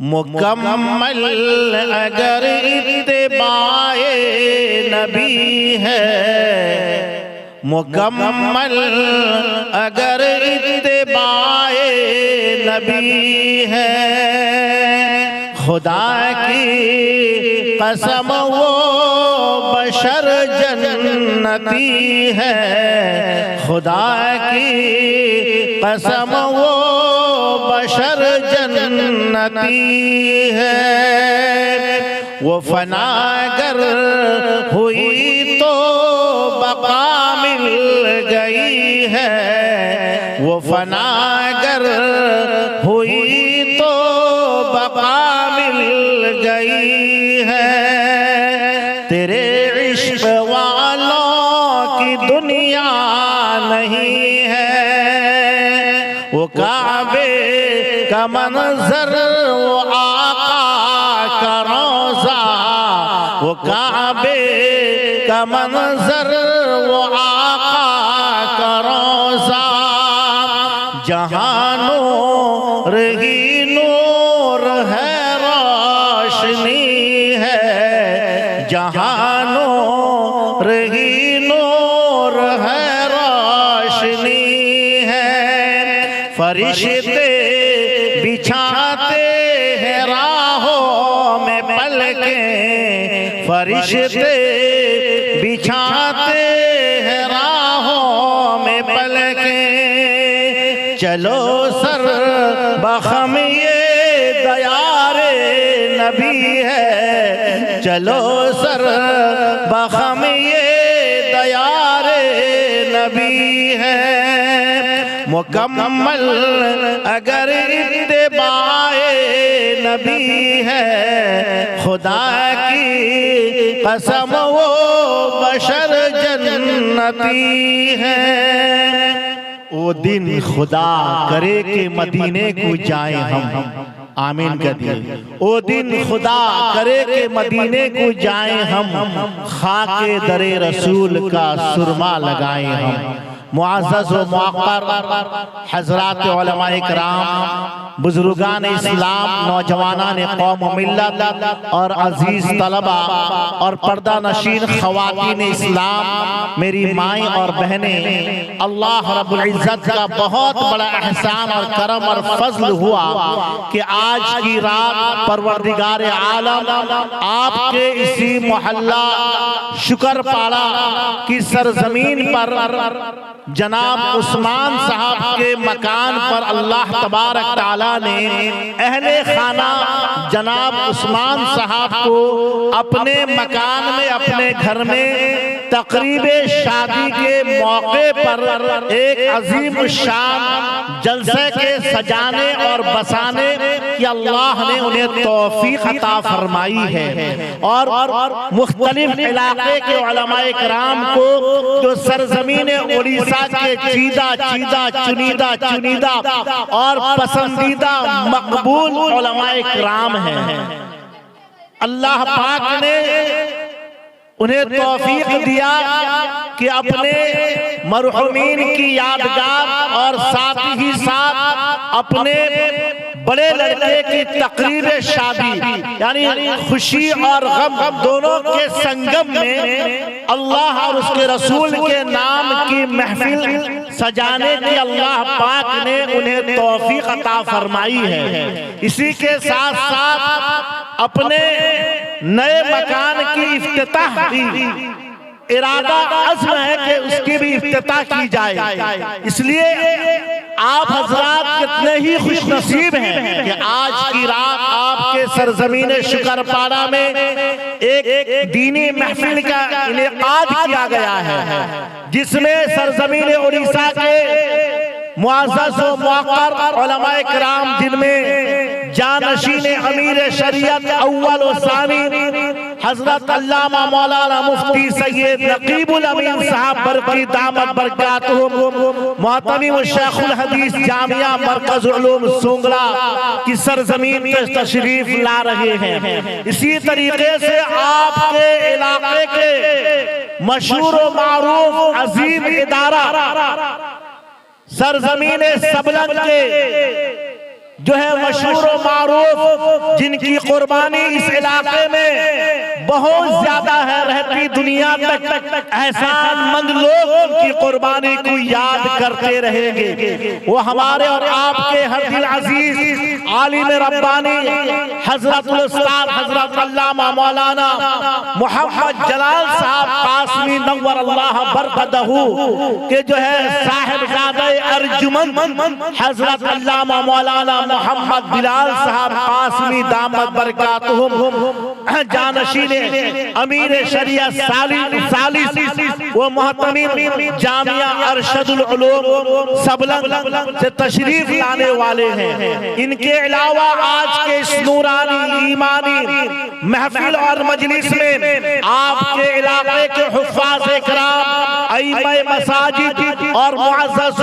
मुकम्मल अगर इत्तिबाए नबी है मुकम्मल अगर इत्तिबाए नबी है खुदा की कसम वो बशर जन्नती है खुदा की कसम वो बशर जन्नती है वो फनागर हुई तो बका मिल गई है वो फनागर हुई तो बका मिल गई है तेरे इश्क वालों की दुनिया नहीं है वो काबे का मंजर वो आका का रोज़ा वो काबे का मंजर वो आका का रोज़ा जहाँ नूर ही नूर है रोशनी है जहाँ नूर ही नूर है रोशनी है फरिश्ते बिछाते हैं राहों में पलकें फरिश्ते बिछाते हैं राहों में पलकें चलो सर बखम ये दयारे नबी है चलो सर बखम ये दयारे नबी है मुकम्मल अगर इत्तिबाए नबी है खुदा की कसम वो बशर जन्नती है वो दिन खुदा करे के मदीने को जाए हम आमीन कर दिए वो दिन खुदा करे के मदीने को जाए हम खाके दरे रसूल का सुरमा लगाए हम मुअज़्ज़ज़ व मुअक़्क़र हज़रात उलमाए किराम, बुजुर्गान इस्लाम, नौजवानान कौम मिल्लत और अजीज तलबा और पर्दा नशीन ख़वातीन इस्लाम, मेरी माएँ और बहनें, अल्लाह रब्बुल इज़्ज़त का बहुत बड़ा एहसान और करम और फज़्ल हुआ कि आज की रात परवरदिगार आलम आपके इसी मोहल्ला शुक्रपाड़ा की सरजमीन पर जनाब उस्मान साहब के मकान पर अल्लाह तबारक ताला ने अहले खाना जनाब उस्मान साहब को अपने मकान में, अपने घर में तकरीबे शादी के मौके पर एक अजीम शान जलसे के सजाने और बसाने की अल्लाह ने उन्हें तौफीक अता फरमाई है। और मुख्तलिफ इलाके के उलमाए किराम को जो सरजमीन उड़ीसा के चीदा चीदा चुनीदा चुनीदा और पसंदीदा मकबूल उलमाए किराम हैं, अल्लाह पाक ने उन्हें तौफीक दिया कि अपने मरहुमीन की यादगार और साथ ही साथ अपने बड़े लड़के की तकरीब शादी यानी खुशी और गम दोनों के संगम में अल्लाह और उसके रसूल के नाम की महफिल सजाने की अल्लाह पाक ने उन्हें तौफीक अता फरमाई है। इसी के साथ साथ अपने नए मकान की इफ्तिताह भी इरादा अज़्म है कि उसकी भी इफ्तिताह की जाए। इसलिए आप हजरात कितने ही खुश नसीब हैं कि आज की रात आपके सरजमीन शुक्रपाड़ा में एक दीनी महफिल का इनेकाद किया गया है, जिसमें सरजमीन उड़ीसा के मुअज़्ज़ज़ व मुअक़्क़र उलमाए किराम, जिनमें जानशीन अमीर शरीयत अव्वल व सानी हजरत अल्लामा मौलाना मुफ्ती सैयद नकीबुल अमीन साहब बरकी दामत बरकातुहुम, मुअत्तमिम शेखुल हदीस जामिया मरकज़ उलूम सोंगड़ा की सरजमीन पर तशरीफ ला रहे हैं। इसी तरीके से आपके इलाके के मशहूर व मारूफ अजीम इदारा सरजमीन सबलन के जो है मशहूर व मारूफ, जिनकी कुर्बानी इस इलाके में बहुत ज्यादा है, रहती दुनिया तक एहसानमंद लोग उनकी कुर्बानी को याद करते रहेंगे। वो हमारे और आपके हर दिल अजीज आलिम रब्बानी हजरतुल उस्ताद हजरत अल्लामा मौलाना मोहम्मद जलाल साहब कासमी नव्वर अल्लाह बरकतहू के जो है साहिबजादे अर्जुमंद हजरत अल्लामा मौलाना मोहम्मद बिलाल साहब कासमी दामत बरकातुहुम, जानशीन अमीर शरीयत सालिस वो मुहतमिम जामिया अरशदुल उलूम सबलन से तशरीफ लाने वाले हैं। इनके अलावा आज के इस नूरानी ईमानी महफिल और मजलिस में आपके इलाके के हुफ़्फ़ाज़ किराम, अइम्माए मसाजिद और मुअज़्ज़ज़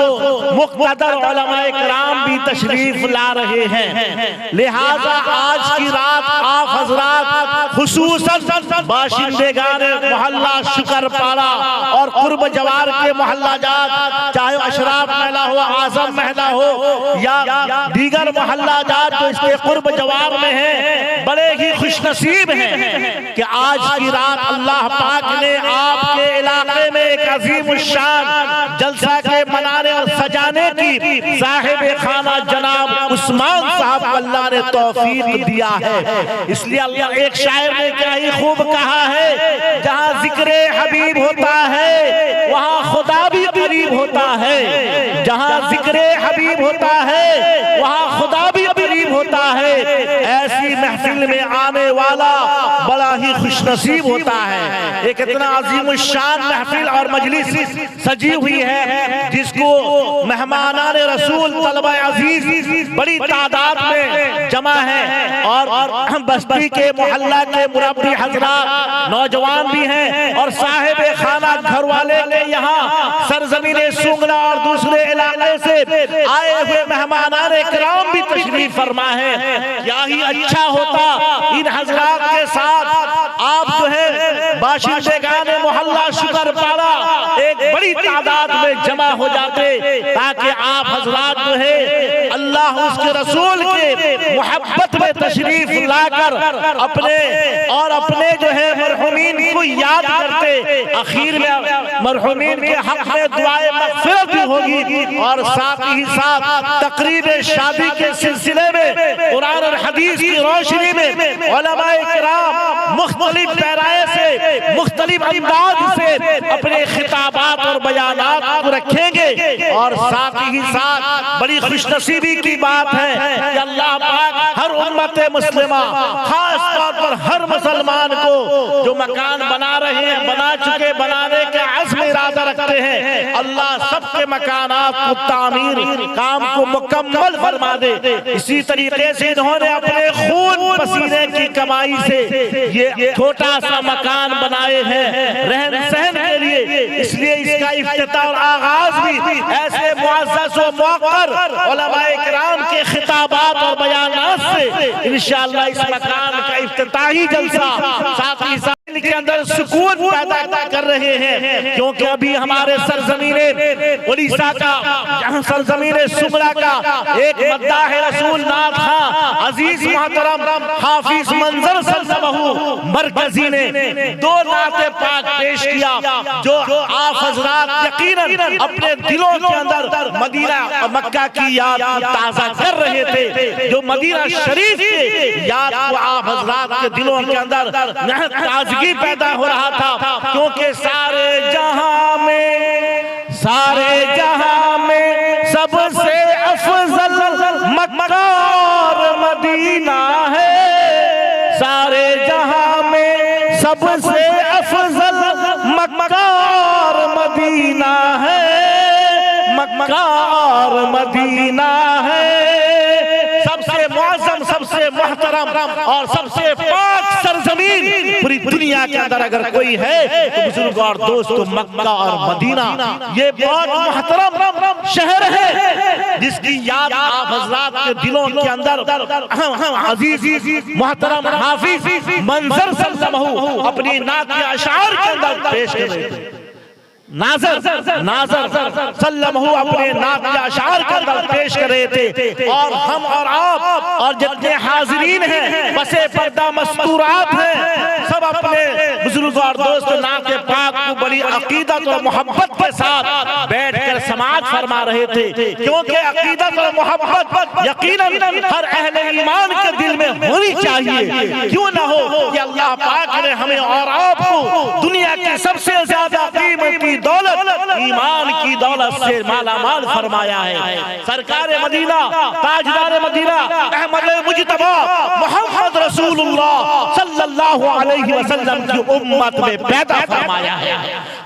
मुक़्तदर उलमाए किराम भी तशरीफ ला रहे हैं। लिहाजा आज की रात आप हजरात खुसूसन बाशिंदेगान मोहल्ला शुक्रपाड़ा और कुर्ब जवार के मोहल्ला जात, चाहे अशराफ महला हो, आजम महला हो या दीगर मोहल्ला जात जो इसके कुर्ब जवार में है, बड़े ही खुशनसीब हैं कि आज की रात अल्लाह पाक ने आपके इलाके में एक अजीम शान जलसा के मनाने और सजाने की साहिब खाना जनाब उस्मान साहब अल्लाह ने तौफीक दिया है। इसलिए अल्लाह एक शायर ने क्या ही खूब कहा है, जहाँ जिक्र हबीब होता है वहाँ खुदा भी करीब होता है, जहाँ जिक्र हबीब होता है वहाँ खुदा भी करीब होता है। ऐसी महफिल में आने वाला बड़ा ही खुशनसीब होता है। एक इतना अजीम शान महफिल और मजलिस सजी हुई है, जिसको मेहमानाने रसूल तलबा अजीज बड़ी तादाद में जमा है और बस्ती के मोहल्ला के मुरब्बी हजरात नौजवान भी हैं और साहिब खाना घर वाले के यहाँ सरजमीन सुंगड़ा और दूसरे इलाके से आए हुए मेहमानाने किराम भी तशरीफ फरमा है। क्या ही अच्छा होता इन हजरात के साथ आप जो है बाशिंदेगान मोहल्ला शुक्रपाड़ा एक बड़ी तादाद में जमा जमा हो जाते, ताकि आप हजरात जो है अल्लाह उसके रसूल के मोहब्बत में तशरीफ लाकर अपने जो है मरहुमीन को याद करते। आखिर में मरहुमीन के हक में दुआए मग़फ़िरत भी होगी और साथ ही साथ तक़रीब शादी के सिलसिले में कुरान और हदीस की रोशनी में उलमाए किराम मुख्तलिफ पैराए से मुख्तलिफ अंदाज से अपने खिताबात और बयानात को रखेंगे। और साथ ही साथ बड़ी खुशनसीबी की बात है कि अल्लाह पाक हर उम्मत मुस्लिमा खास तौर पर हर मुसलमान को जो मकान बना रहे हैं, बना चुके, बनाने के अज़्म इरादा रखते हैं, अल्लाह सबके मकानात को तामीर काम को मुकम्मल फरमा दे। इसी तरीके से इन्होंने अपने खून पसीने की कमाई से ये छोटा सा मकान बनाए हैं रहन सहन के लिए। इसलिए इसका इफ्तिताह और आगाज भी ऐसे मुअज़्ज़ज़ व मुअक्कर उलमाए किराम के खिताबात और बयानात से इंशाअल्लाह इस मकान का इफ्तिताही जलसा साथ ही साथ के अंदर सुकून पैदा कर रहे हैं। क्योंकि अभी हमारे सरजमीने उड़ीसा का, जहां सरजमीने सुमरा का एक मद्दाह रसूल नाथ खां अजीज मोहतरम हाफिज मंजर सल्लल्लाहु मरकजी ने 2 नाते पाक पेश किया, जो आप हजरात यकीनन अपने दिलों के अंदर मदीना और मक्का की याद ताज़ा कर रहे थे। जो मदीना शरीफ की याद को आप हजरात के दिलों के अंदर ताजगी पैदा हो रहा था। क्योंकि सारे जहां में सबसे अफजल मक्का और मदीना है। सारे जहां में सबसे अफजल मक्का और मदीना है। मक्का और मदीना है सबसे मुअज़्ज़म, सबसे मोहतरम और सबसे पाक सरजमीन पूरी दुनिया के अंदर अगर कोई है तो बुजुर्ग और दोस्तों मक्का और मदीना ये बहुत मोहतरम शहर है, जिसकी याद आप हजरात के दिलों के अंदर अजीज मोहतरम हाफिज मंजर सल्लल्लाहु अपनी नात अशार के अंदर पेश कर रहे थे। नाज़र सल्लल्लाहु अपने नात अशार के अंदर पेश कर रहे थे। और हम और आप और जितने हाजिरीन हैं, बसे पर्दा मस्तूरात हैं, सब अपने बुजुर्ग और दोस्त नात पाक को बड़ी अकीदत और मोहब्बत के साथ बैठकर समाज फरमा रहे थे। क्योंकि अकीदत और मोहब्बत यकीनन हर अहले ईमान के दिल में होनी चाहिए। क्यों ना हो कि अल्लाह पाक ने हमें और आपको दुनिया की सबसे ज्यादा कीमती दौलत ईमान की दौलत से मालामाल फरमाया है। सरकार मदीना, ताजदार मदीना, अहमद मुजतबा मोहम्मद रसूलुल्लाह सल्लल्लाहु अलैहि वसल्लम की उम्मत में पैदा फरमाया है।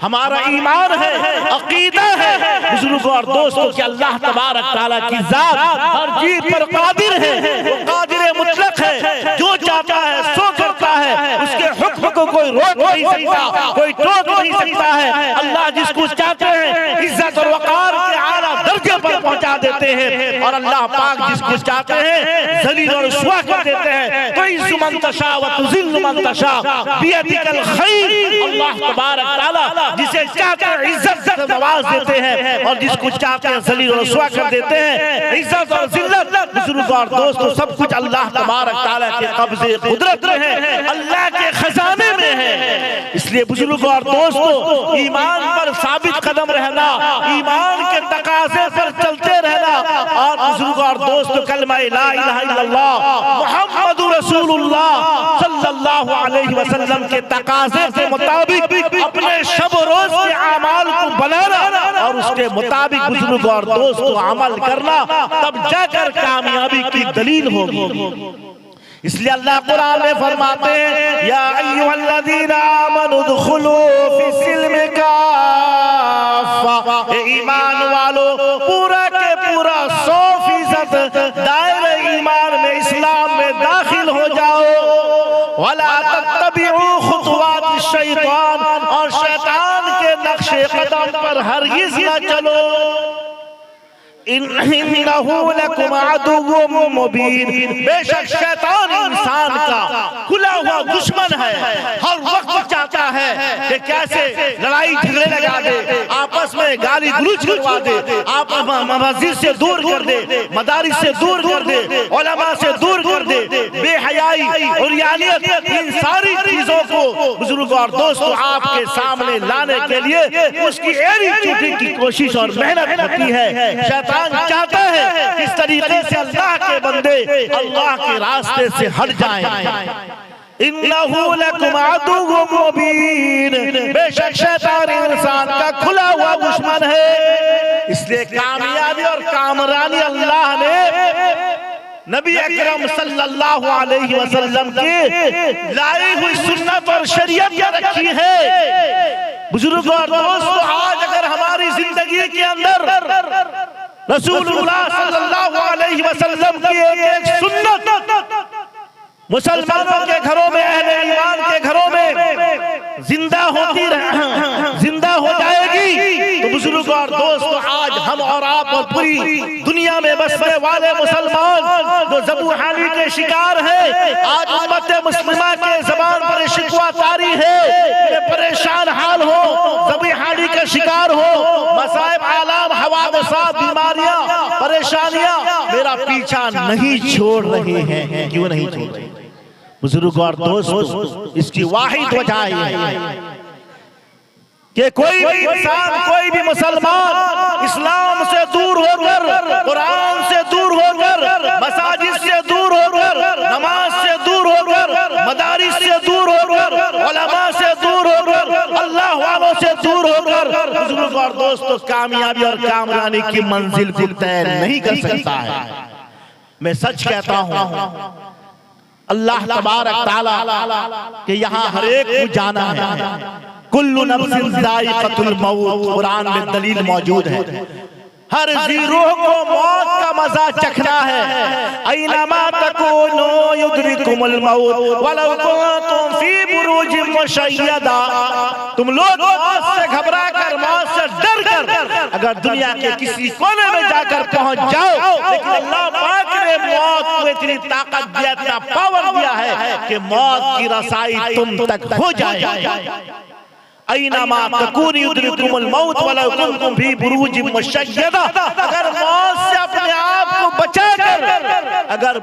हमारा ईमान है, अकीदा है बुजुर्ग और दोस्तों कि अल्लाह तबारक तआला की जात हर चीज पर कादिर है। वो कादिर मुतलक है, जो चाहता है सो करता है। उसके हुक्म को कोई रोक नहीं सकता, कोई टोक नहीं सकता है। अल्लाह जिसको चाहते हैं इज्जत और वकार के आला दर्जे पर पहुंचा देते हैं, और अल्लाह पाक जिसको चाहते हैं जलील और रुसवा कर देते हैं। तो इज़्ज़ु मन तशा व तुज़िल्लु मन तशा बियदिकल खैर। अल्लाह तबारक तआला जिसे चाहते हैं इज्जत से नवाज देते हैं, और जिसको चाहते हैं जलील और रुसवा कर देते हैं। इज्जत और जिल्लत बुजुर्ग और दोस्तों सब कुछ अल्लाह तबारक तआला के कब्जे कुदरत में है, अल्लाह के खजाने में है। इसलिए बुजुर्ग और दोस्तों ईमान पर साबित कदम रहना, ईमान के तकाज़े पर चलते रहना, और बुजुर्ग और दोस्तों कलमा ला इलाहा इल्लल्लाह मुहम्मदुर रसूलुल्लाह सल्लल्लाहु अलैहि वसल्लम के तकाज़े के मुताबिक अपने शब रोज के अमाल को बनाना और उसके मुताबिक बुजुर्ग और दोस्तों अमल करना, तब जाकर कामयाबी की दलील होगी। इसलिए अल्लाह कुरान में फरमाते हैं या अय्युहल्लज़ीना आमनु उदखुलू फिस्सिल्मि काफ़ा। ईमान वालों पूरा के पूरा 100% दायरे ईमान में इस्लाम में दाखिल हो जाओ। वला तत्तबिउ खुतवात शैतान, और शैतान के नक्शे कदम पर हरगिज़ न चलो। इन्नहु लकुम अदुव्वुम मुबीन, बेशक शैतान इंसान का खुला हुआ दुश्मन है। हर वक्त चाहता है कि कैसे लड़ाई झगड़े लगा दे, आपस आपस में गाली गलौज करवा दे, आप मस्जिद से दूर कर दे, मदारिस से दूर कर दे, उलमा से दूर कर दे, बेहयाई और यानियत, इन सारी चीजों को बुजुर्गों और दोस्तों आपके सामने लाने के लिए उसकी एड़ी चूटने की कोशिश और मेहनत होती है। शैतान चाहता है किस तरीके से अल्लाह के बंदे अल्लाह के रास्ते से हट जाएं। इन्नहु लकुम अदुव्वुम मुबीन, बेशक शैतान इंसान का खुला हुआ दुश्मन है। इसलिए कामयाबी और कामरानी अल्लाह ने नबी अकरम सल्लल्लाहु अलैहि वसल्लम की लाई हुई सुन्नत और शरीयत में रखी है। बुजुर्गों और दोस्तों, आज अगर हमारी जिंदगी के अंदर रसूलुल्लाह सल्लल्लाहु अलैहि वसल्लम की एक सुन्नत मुसलमानों के घरों में, अहले ईमान के घरों में जिंदा हो जाएगी, तो बुजुर्गों और दोस्तों आज हम और आप और पूरी दुनिया में बसने वाले मुसलमान जो ज़बूहानी के शिकार है, आज उम्मत मुस्लिमा के ज़बान पर शिकवा तारी है, परेशान हाल हो, ज़बूहानी का शिकार हो, मसाइब आलाम हवादसात बीमारियां परेशानियां मेरा पीछा नहीं छोड़ रहे हैं। क्यों नहीं छोड़ रहे बुजुर्गों और दोस्तों? इसकी वाहिद वजह है कि कोई भी इंसान, कोई भी मुसलमान इस्लाम से दूर होकर, कुरान से दूर होकर, मसाजिद से दूर होकर, नमाज से दूर होकर, मदारिस से दूर होकर, उलमा से दूर होकर, अल्लाह वालों से दूर होकर बुजुर्गों और दोस्तों कामयाबी और कामरानी की मंजिल को तय नहीं कर सकता है। मैं सच कहता हूँ, अल्लाह तबारक ताला के यहाँ हर एक को जाना है। कुल्लु नफ्सिन ज़ाइक़तुल मौत, कुरान में दलील मौजूद है। हर जी रूह को मौत का मजा चखना है। ऐनमा तकूनु युद्रिकुमुल मौत वलौ कुंतुम फी बुरूजिम मुशय्यदा, तुम लोग मौत से घबरा कर, मौत से डर कर अगर दुनिया के किसी कोने में जाकर पहुंच जाओ, लेकिन अल्लाह पाक ने मौत को इतनी ताकत दिया, इतना पावर दिया है कि मौत की रसाई तुम तक हो जाए। ऐनमा तकूनु युद्रिकुमुल मौत वलौ कुंतुम फी बुरूजिम मुशय्यदा, अगर मौत से अपने आप को बचाकर, अगर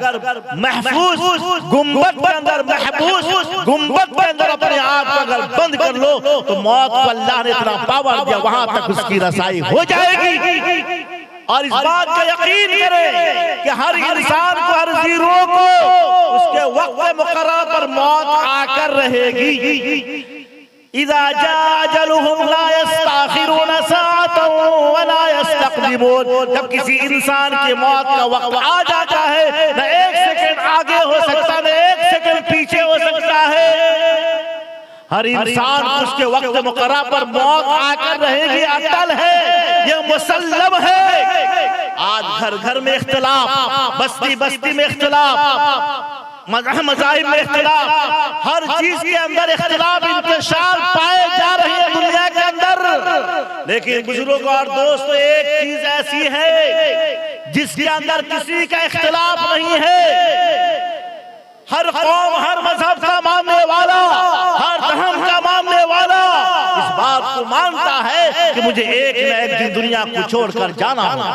महफूज गुंबद के अंदर, महबूस गुंबद के अंदर अपने आप को अगर बंद कर लो, तो मौत को अल्लाह ने इतना पावर दिया, वहां तक उसकी रसाई हो जाएगी। और इस बात का यकीन करें कि हर इंसान को, हर जीरो को उसके वक्त मुकर्रर पर मौत आकर रहेगी। इज़ा जाअ अजलुहुम ला यस्ताखिरून साअतन वला यस्तक़दिमून, जब किसी इंसान की मौत का वक्त आ जाता है, न एक सेकंड आगे हो सकता, न एक सेकंड पीछे हो सकता है। हर इंसान उसके वक्त मुकर्रर पर मौत आकर रहेगी, अटल है, ये मुसल्लम है। आज घर घर में इख्तिलाफ, बस्ती बस्ती में इख्तिलाफ, मज़ाहिब में इख्तिलाफ, हर चीज के अंदर इख्तिलाफ, इंतशार पाए जा रहे हैं दुनिया के अंदर। लेकिन बुजुर्गों और दोस्तों, एक चीज ऐसी है जिसके अंदर किसी का इख्तिलाफ नहीं है। हर कौम, हर मजहब का मानने वाला, हर धर्म का मानने वाला इस बात को मानता है कि मुझे एक न एक दिन दुनिया को छोड़कर जाना होगा।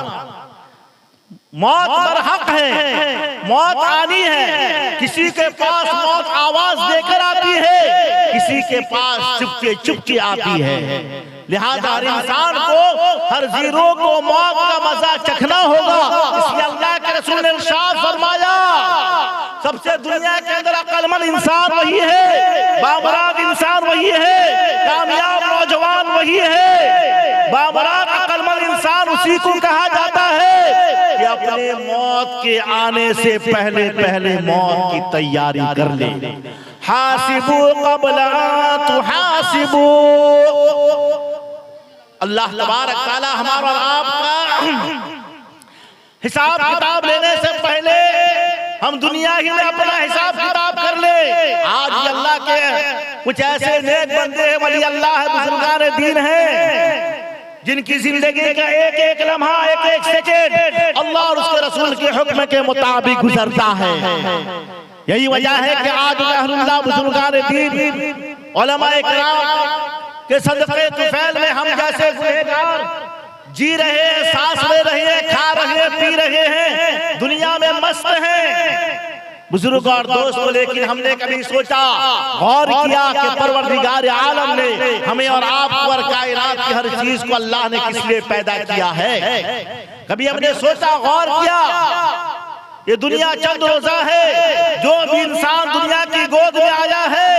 मौत बरहक है, मौत आनी है। किसी के पास मौत आवाज देकर आती है, किसी के पास चुपके चुपके आती है। लिहाजा हर इंसान को, हर जीरो को मौत का मजा चखना होगा। इसलिए अल्लाह के रसूल ने इरशाद फरमाया, सबसे दुनिया के अंदर अक्लमंद इंसान वही है, बाबरात इंसान वही है, कामयाब नौजवान वही है। बाबरात अक्लमंद इंसान उसी को कहा जाता है कि अपने मौत के आने से पहले पहले मौत की तैयारी कर ले। हासिबू क़ब्ल अन तुहासिबू। अल्लाह तबारक तआला हमारा और आपका हिसाब किताब लेने से पहले हम दुनिया ही में अपना हिसाब किताब कर ले। आज अल्लाह के कुछ ऐसे नेक बंदे हैं, वली अल्लाह है, बुजुर्गान दीन हैं, जिनकी जिंदगी का एक एक लम्हा, एक एक सेकंड अल्लाह और उसके रसूल के हुक्म के मुताबिक गुजरता है। यही वजह है कि आज अहलुल्लाह बुजुर्गान दीन, उलमाए किराम कि सदक़े तुफैल में हम जैसे गुनहगार जी रहे हैं, सांस ले रहे हैं, खा रहे हैं, पी रहे हैं, दुनिया में मस्त हैं बुजुर्ग और दोस्तों। लेकिन हमने कभी सोचा, गौर किया कि परवरदिगार आलम ने हमें और आपको और कायनात की हर चीज को अल्लाह ने किस लिए पैदा किया है? कभी हमने सोचा, गौर किया, ये दुनिया चंद रोजा है। जो भी इंसान दुनिया की गोद में आया है,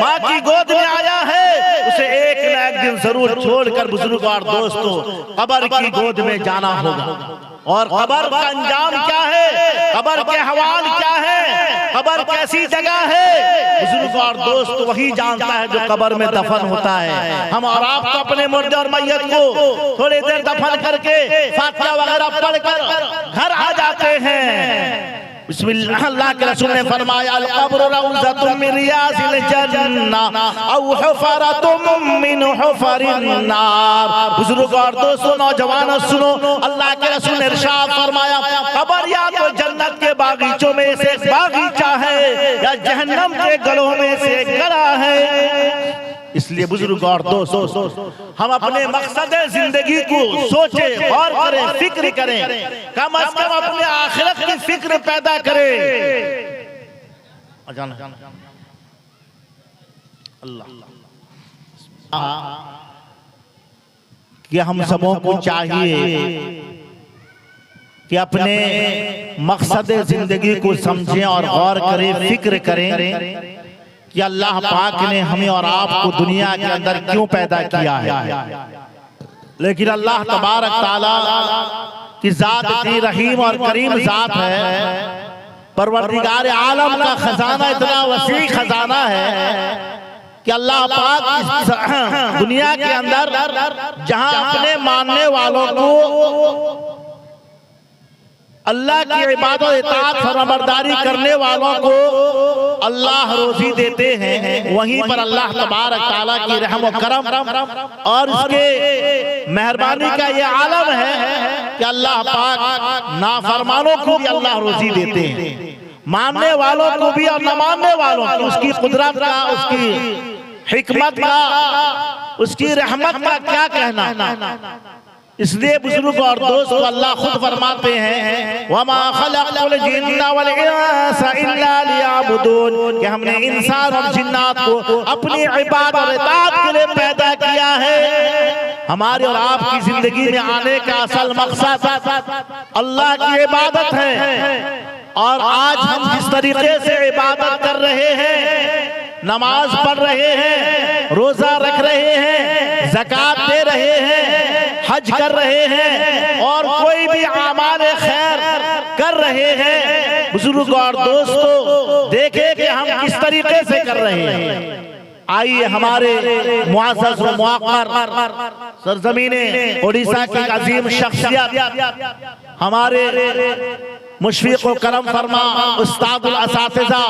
माँ की गोद में आया है, उसे एक न एक दिन जरूर छोड़कर बुजुर्ग और दोस्तों कब्र की गोद में जाना होगा। और कब्र का अंजाम क्या है, कब्र के हवाल क्या है, कब्र कैसी जगह है, बुजुर्ग और दोस्त वही जानता है जो कब्र में दफन होता है। हम और आप तो अपने मुर्दे और मैयत को थोड़ी देर दफन करके फातिहा वगैरह पढ़कर घर आ जाते हैं। बिस्मिल्लाह, अल्लाह के रसूल ने फरमाया, अल क़ब्र रौज़तुम मिन रियाज़िल जन्नह औ हुफ़रतुम मिन हुफ़रिन नार। बुजुर्ग और दोस्तों, नौजवानों सुनो, अल्लाह के रसूल ने इरशाद फरमाया, कब्र या तो जन्नत के बागीचों में से एक बागीचा है या जहन्नम के गढ़ों में से एक गढ़ा है। इसलिए बुजुर्ग और दोस्तों, हम अपने मकसद जिंदगी को सोचें, गौर करें, फिक्र करें, कम अज कम अपने आखिरत की फिक्र पैदा करें। अल्लाह कि हम सबों को चाहिए कि अपने मकसद जिंदगी को समझें और गौर करें, फिक्र करें कि अल्लाह पाक ने हमें और आपको दुनिया के अंदर क्यों पैदा किया है। लेकिन अल्लाह तबारक ताला की जात इतनी रहीम और करीम जात है, परवरदिगार आलम का खजाना इतना वसी खजाना है कि अल्लाह पाक इस दुनिया के अंदर जहां अपने मानने वालों को, अल्लाह की इबादत इताअत फरमाबरदारी करने वालों को अल्लाह रोजी देते हैं, वहीं पर अल्लाह तबारक ताला की रहम और करम और उसके मेहरबानी का ये आलम है कि अल्लाह पाक नाफरमानों को भी अल्लाह रोजी देते हैं, मानने वालों को भी और न मानने वालों को। उसकी कुदरत का, उसकी हिकमत का, उसकी रहमत का क्या कहना। इसलिए बुजुर्ग और दोस्तों, अल्लाह खुद फरमाते हैं, वमा खलक़तुल जिन्ना वल इंसा इल्ला लियअबुदून, कि हमने इंसान और जिन्नात को अपनी इबादत और इताअत के लिए पैदा किया है। हमारे और आपकी जिंदगी में आने का असल मकसद अल्लाह की इबादत है। और आज हम जिस तरीके से इबादत कर रहे हैं, नमाज पढ़ रहे हैं, रोजा रख रहे हैं, ज़कात दे रहे हैं, हज कर रहे हैं और कोई भी आमाल खैर कर रहे हैं, बुजुर्ग और दोस्तों देखें कि हम किस तरीके से कर रहे हैं। आइए हमारे मुअज़्ज़ज़ व मुअक़्क़र सरज़मीने उड़ीसा की अजीम शख्सियत, हमारे मुशफ़िक़ व करम फरमा उस्तादुल असातिज़ा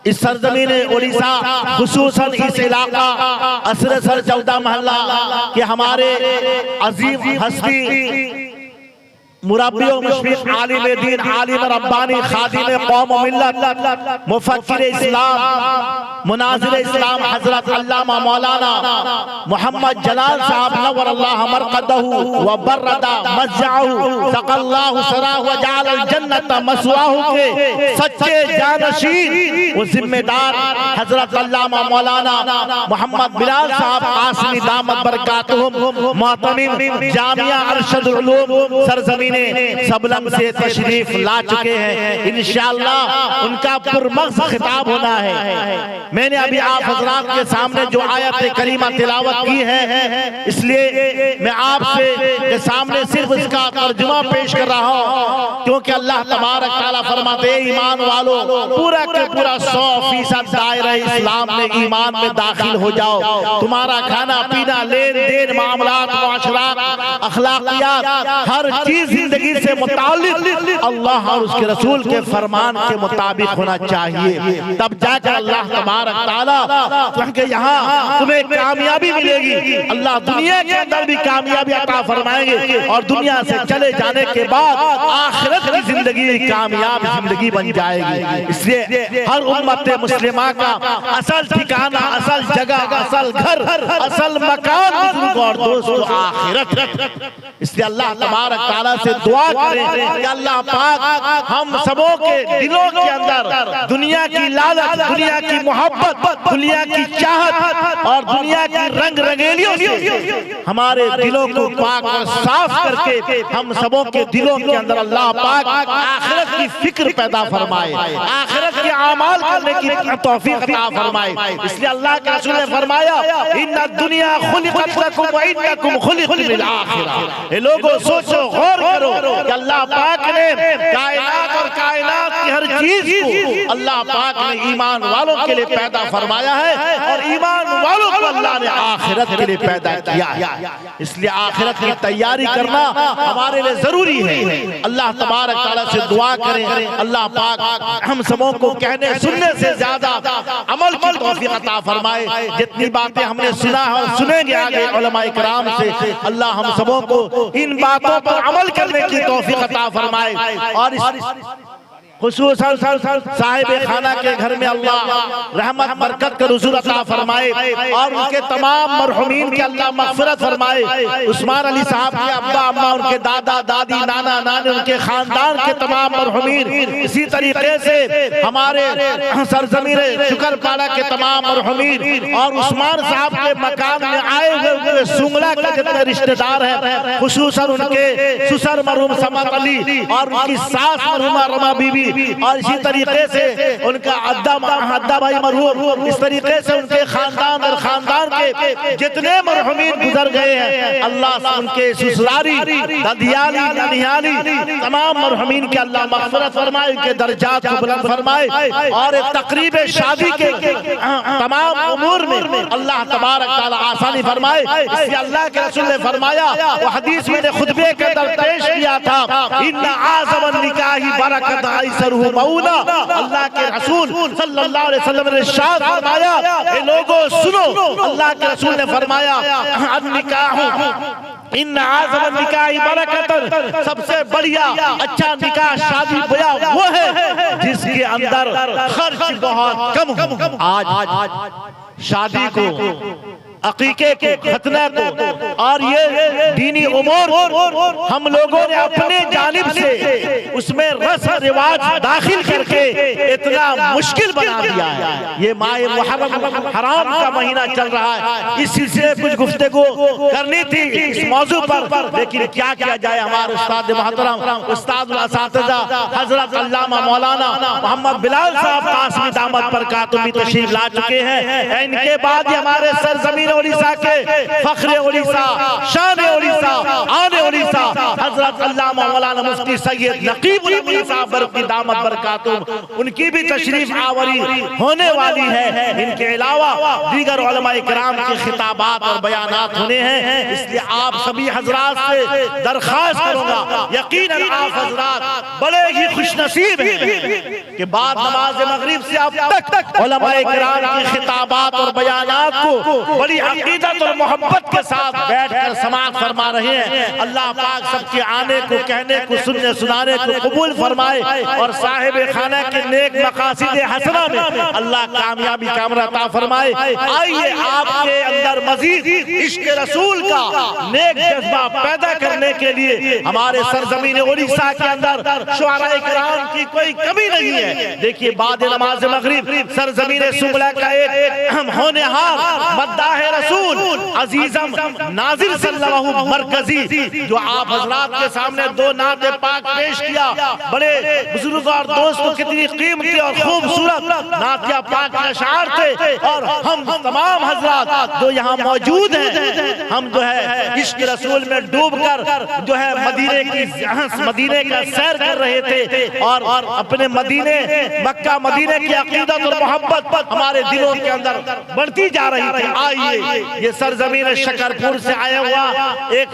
इस सरजमीन उड़ीसा, खुसूसन इस इलाका असरसर 14 महल्ला के हमारे अजीम हस्ती मुरब्बी मुशफ़िक़ आलिम दीन, आलिम रब्बानी, खादिम कौम मिल्लत, मुफक्किर इस्लाम, मुनाज़िर इस्लाम हज़रत अल्लामा मौलाना मोहम्मद जलाल साहब नव्वरल्लाहु मरक़दहु व बर्रदा मज़अहु ज़क़ल्लाहु सराहु व जअल जन्नत मसवाहु के सच्चे जानशीन व जिम्मेदार हज़रत अल्लामा मौलाना मोहम्मद बिलाल साहब कासिमी दामत बरकातुहुम मोहतमिम जामिया अरशदुल उलूम सरज़मीन सबलम से तशरीफ ला चुके हैं। इंशाअल्लाह उनका पुरमग़्ज़ खिताब होना है। मैंने अभी आप हज़रात के सामने जो आयत करीमा तिलावत की है, इसलिए मैं आपसे के सामने सिर्फ इसका तर्जुमा पेश कर रहा हूँ, क्योंकि अल्लाह तबारक तआला फरमाते हैं, ईमान वालों पूरा के पूरा 100% दायरा इस्लाम में ईमान में दाखिल हो जाओ। तुम्हारा खाना पीना, लेन देन, मामलात, मुआशरात, अखलाकियात, हर चीज जिंदगी से मुताल्लिक अल्लाह और उसके रसूल के फरमान के मुताबिक होना चाहिए, तब जाकर अल्लाह तबारक ताला क्योंकि यहाँ तुम्हें कामयाबी मिलेगी। अल्लाह दुनिया के अंदर भी कामयाबी अता फरमाएंगे और दुनिया से चले जाने के बाद आखिरत की जिंदगी कामयाब जिंदगी बन जाएगी। इसलिए हर उम्मत मुस्लिमा का असल ठिकाना, असल जगह, असल घर, असल मकान बुजुर्गों और दोस्तों आखिरत। इसलिए अल्लाह तबारक तआला से दुआ करें कि अल्लाह पाक हम सबों के दिलों के अंदर दुनिया की लालच, दुनिया की मोहब्बत, दुनिया की चाहत और दुनिया की रंग रंगेलियों से हमारे दिलों को पाक और साफ करके हम सबों के दिलों के अंदर अल्लाह पाक आखिरत की फिक्र पैदा फरमाए, आखिरत के अमाल करने की तौफीक अता फरमाए। इसलिए अल्लाह के रसूल ने फरमाया इन्ना दुनिया खुलिकत लकुम व इन्नकुम खुलिकतुम लिल आखिरह। ए लोगों सोचो, गौर करो कि अल्लाह पाक ने कायनात और कायनात की हर चीज को अल्लाह पाक ने ईमान वालों के लिए पैदा फरमाया है और ईमान वालों को अल्लाह ने आखिरत के लिए पैदा किया है। इसलिए आखिरत की तैयारी करना हमारे लिए जरूरी है। अल्लाह तबारक तआला से दुआ करें अल्लाह पाक हम सबों को कहने सुनने से ज्यादा अमल की तौफीक अता फरमाए। जितनी बातें हमने सुना है और सुनेंगे आगे उलमा इकराम से, अल्लाह हम सबों को इन बातों पर अमल करने की तौफीक अता फरमाए और खुसूसन साहिब खाना के घर में अल्लाह रहमत बरकत का रुज़ूक अता फरमाए और उनके तमाम मरहुमीन के अल्लाह मग़फ़िरत फरमाए। उस्मान अली साहब के अब्बा अम्मा, उनके दादा दादी, नाना नानी, उनके खानदान के तमाम मरहुमीन, इसी तरीके से हमारे सरजमीन शुक्रपाड़ा के तमाम मरहुमीन और उस्मान साहब के मकान में आए हुए सुंगला के जितने रिश्तेदार हैं, खुसूसन उनके ससुर मरहूम समत अली और उनकी सास मरहुमा रमा बीबी और इसी तरीके से उनका अद्दा भाई मरहूम, इस तरीके से उनके खानदान और खानदान के जितने मरहुमीन गुजर गए हैं, अल्लाह उनके ससुरारी, ददियाली, ननिहाली तमाम मरहुमीन के अल्लाह मग़फ़िरत फरमाए, उनके दर्जात को बुलंद फरमाए और एक तकरीब शादी के तमाम उमूर में अल्लाह तबारक तआला आसानी फरमाए। इसलिए अल्लाह के रसूल ने फरमाया, वो हदीस में खुतबे के अंदर पेश किया था, इन्ना आज़मन निकाही बरकत मऊना। अल्लाह के रसूल सल्लल्लाहु अलैहि वसल्लम ने इरशाद फरमाया, ए लोगों सुनो, अल्लाह के रसूल ने फरमाया निकाह इन्ना आज़मन निकाह बरकतन, सबसे बढ़िया अच्छा निकाह शादी ब्याह वो है जिसके अंदर खर्च बहुत कम हो। आज शादी को, अकीके को, खतने को और ये दीनी उमूर हम लोगों ने अपने जानिब से उसमें रस्म रिवाज दाखिल करके इतना मुश्किल बना दिया है। ये माह मुहर्रम हराम का महीना चल रहा है, इस सिलसिले कुछ गुफ्तगू करनी थी इस मौजू पर, लेकिन क्या किया जाए। हमारे उस्ताद मोहतरम उस्ताद असातिज़ा हजरत अल्लामा मौलाना मोहम्मद बिलाल साहब कासमी दामत बरकातुहू भी तशरीफ ला चुके हैं। इनके बाद ही हमारे सरजमीन उड़ीसा के फख्र उड़ीसा, शान उड़ीसा, आन उड़ीसा हजरत अल्लामा मौलाना मुफ्ती सैयद नकीब उल साहब बरकी दामत बरकातुहू, उनकी भी तशरीफ आवरी होने वाली है। इनके अलावा दीगर उलमा इकराम के खिताबात और बयानात होने हैं। इसलिए आप सभी हजरात से दरख्वास्त करूंगा, यकीनन आप हजरात बड़े ही खुशनसीब हैं कि बाद नमाज मगरिब से अब तक उलमा इकराम के खिताबात और बयानात को बड़ी अकीदत और मोहब्बत के साथ बैठकर समाअत फरमा रहे हैं। अल्लाह पाक सबके आने को, कहने को, सुनने सुनाने को कबूल फरमाए और साहिब खाना के नेक मकासिद हसना में अल्लाह कामयाबी कामना अता फरमाए। आइए आपके अंदर मजीद इश्क रसूल का नेक जज्बा पैदा करने के लिए हमारे सरजमीन उड़ीसा के अंदर शुअरा इकराम की कोई कमी नहीं है। देखिए बाद नमाज मगरिब सरजमीन सुंगला का एक होनेहार मद्दाह रसूल अजीजम नाजिर सल्लल्लाहु मरकजी जो आप हजरात के सामने दो नाते पाक पेश किया, बड़े बुजुर्ग और दोस्तों कितनी कीमती और खूबसूरत नातिया पाक के अशार थे और हम तमाम हजरात जो यहाँ मौजूद हैं, हम जो है इश्क रसूल में डूबकर जो है मदीने का सैर कर रहे थे और अपने मदीने मक्का मदीने की अकीदत और मोहब्बत हमारे दिलों के अंदर बढ़ती जा रही थी। आइए ये सरजमीन शकरपुर से आया हुआ एक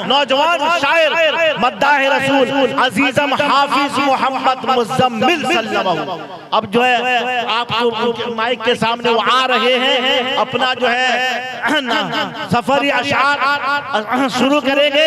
नौजवान शायर मद्दाह रसूल अजीजम हाफिज मोहम्मद मुज़म्मिल सल्लल्लाहु, अब जो है आपको माइक के सामने वो आ रहे हैं, अपना जो है सफरी अशार शुरू करेंगे।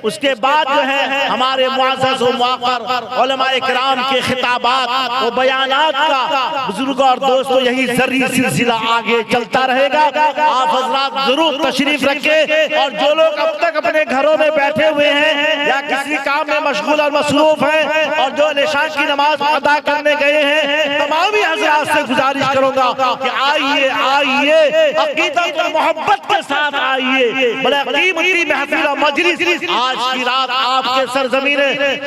उसके बाद जो है हमारे मुअज़्ज़ज़ व मुअक़्क़र उलमाए किराम के खिताबात और बयानात का बुजुर्ग और दोस्तों यही जर्री सिलसिला आगे चलता रहेगा। आप हजरात जरूर तशरीफ रखें और जो लोग अब तक अपने घरों में बैठे हुए हैं या किसी काम में मशगूल और मसरूफ हैं और जो निशान की नमाज अदा करने गए हैं, तमाम ही हजरात से गुजारिश करूंगा कि आइए आइए अकीदत और मोहब्बत के साथ आइए। बड़ा कीमती महफिल और मजलिस आज की रात आपके सरजमीन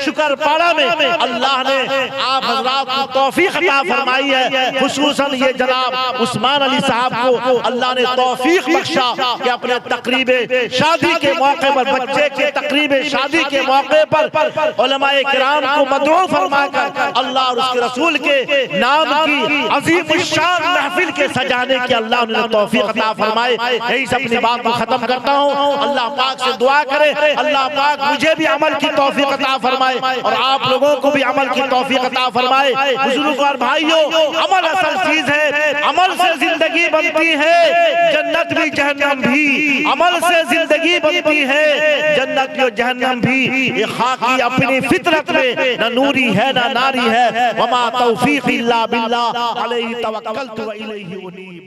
शुक्रपाड़ा में अल्लाह ने आप हजरात को तौफीक अता फरमाई है। खुसूसन ये जनाब उस्मान अली साहब को अल्लाह ने तौफीक बख्शा कि अपने तकरीबे शादी के मौके पर, बच्चे के तकरीबे शादी के मौके पर उलमाए किराम को मदऊ फरमाकर अल्लाह और उसके रसूल के नाम की अजीम शान महफिल के सजाने की अल्लाह ने तौफीक अता फरमाए। यही से अपनी बात को खत्म करता हूँ। अल्लाह पाक से दुआ करे अल्लाह पाक मुझे भी अमल की तौफीक अता फरमाए और आप लोगों को भी अमल की तौफीक अता फरमाए। बुजुर्ग और भाइयों, अमल असल चीज है, अमल से जिंदगी बनती है, जन्नत भी जहन्नम भी। अमल से जिंदगी बनती है, जन्नत और जहन्नम भी। ये खाकी अपनी फितरत में न नूरी है न नारी है। वमा तौफीक इल्ला बिल्लाह अलैहि तवक्कलतु व इलैहि उनीब।